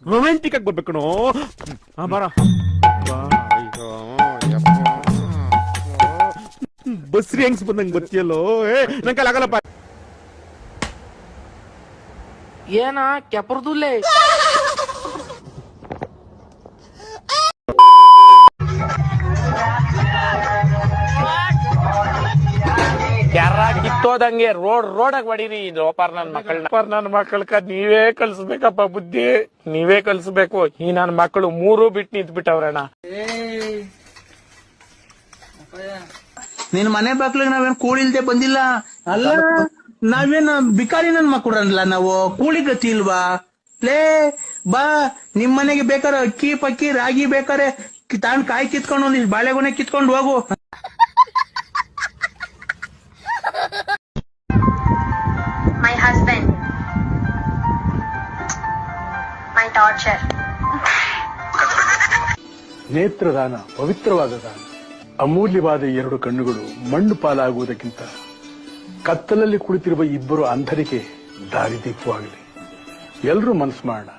Romantic ಆಗಿ ಬರ್ಬೇಕು ಕಣೋ. ಬರ ಬಸ್ರಿ ಹೆಂಗ್ಸ್ ಬಂದಂಗ್ ಬರ್ತಿಯಲ್ಲೋ. ನಂಗೆ ಆಗಲ್ಲಪ್ಪ. ಏನ ಕೆಪರ್ದುಲ್ಲೇ ಯಾರ ಕಿತ್ತೋದಂಗೆ ರೋಡಾಗ ಹೊಡೀರಿ. ಲೋಪಾರ್ ನನ್ ಮಕ್ಕಳಕ್ಕ ನೀವೇ ಕಲ್ಸ್ಬೇಕಪ್ಪ ಬುದ್ಧಿ, ನೀವೇ ಕಲ್ಸ್ಬೇಕು. ಈ ನನ್ ಮಕ್ಕಳು 3 ಬಿಟ್ಟು ನಿಂತ್ ಬಿಟ್ಟವ್ರಣ್ಣ. ನಿನ್ ಮನೆ ಬಾಗ್ಲಿಗೆ ನಾವೇನ್ ಕೂಳಿಲ್ದೆ ಬಂದಿಲ್ಲ ಅಲ್ಲ. ನಾವೇನ್ ಬಿಕಾರಿ ನನ್ ಮಕ್ಕಳಲ್ಲ, ನಾವು ಕೂಳಿ ಗತಿ ಇಲ್ವಾ? ಲೇ ಬಾ, ನಿಮ್ ಮನೆಗೆ ಬೇಕಾರೆ ಅಕ್ಕಿ ಪಕ್ಕಿ ರಾಗಿ ಬೇಕಾರೆ ತಾಂಡ್ ಕಾಯಿ ಕಿತ್ಕೊಂಡು ಒಂದಿಷ್ಟು ಬಾಳೆಗೊನೆ ಕಿತ್ಕೊಂಡು ಹೋಗು. My husband. My torture. ನೇತ್ರದಾನ ಪವಿತ್ರವಾದ ದಾನ. ಅಮೂಲ್ಯವಾದ 2 ಕಣ್ಣುಗಳು ಮಣ್ಣು ಪಾಲಾಗುವುದಕ್ಕಿಂತ ಕತ್ತಲಲ್ಲಿ ಕುಳಿತಿರುವ ಇಬ್ಬರು ಅಂಧರಿಗೆ ದಾರಿದೀಪವಾಗಲಿ. ಎಲ್ಲರೂ ಮನಸ್ಸು ಮಾಡೋಣ.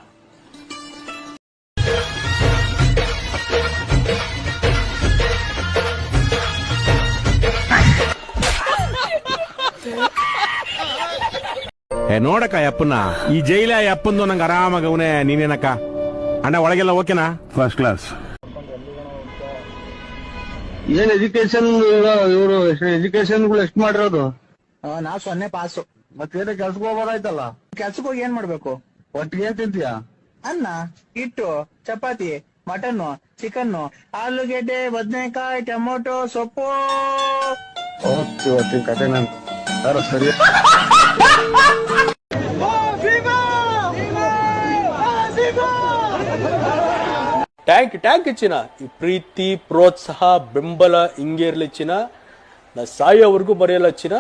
ನೋಡಕ್ಕ ಅಪ್ಪನ ಈ ಜೈಲ ಅಪ್ಪಂದು ನಂಗೆ ಆರಾಮಾಗ ಅವನೇ. ನೀನೇನಕ್ಕ ಅಣ್ಣ ಒಳಗೆಲ್ಲ ಓಕೆನಾ? First class. ಏನ್ ಎಜುಕೇಶನ್ ಇವರು ಎಜುಕೇಶನ್ಗಳು ಎಷ್ಟು ಮಾಡಿರೋದು? ನಾವು 0 ಪಾಸು. ಮತ್ತೇನ ಕೆಲ್ಸಕ್ಕೆ ಹೋಗೋದಾಯ್ತಲ್ಲ. ಕೆಲ್ಸಕ್ಕೆ ಹೋಗಿ ಏನ್ ಮಾಡ್ಬೇಕು? ಒಟ್ಟಿಗೆ ಏನ್ ತಿಂತೀಯ? ಅನ್ನ, ಹಿಟ್ಟು, ಚಪಾತಿ, ಮಟನ್ನು, ಚಿಕನ್ನು, ಆಲೂಗೆಡ್ಡೆ, ಬದನೆಕಾಯಿ, ಟೊಮೊಟೊ, ಸೊಪ್ಪು. ಇವತ್ತಿನ ಕತೆ ನನ್ ಸರಿ. ಟ್ಯಾಂಕ್ ಚಿನ್ನ. ಈ ಪ್ರೀತಿ, ಪ್ರೋತ್ಸಾಹ, ಬೆಂಬಲ ಹಿಂಗೆ ಇರ್ಲಿ ಚಿನ್ನ. ನಾ ಸಾಯೋವರೆಗೂ ಬರೆಯಲ್ಲ ಚಿನ್ನ.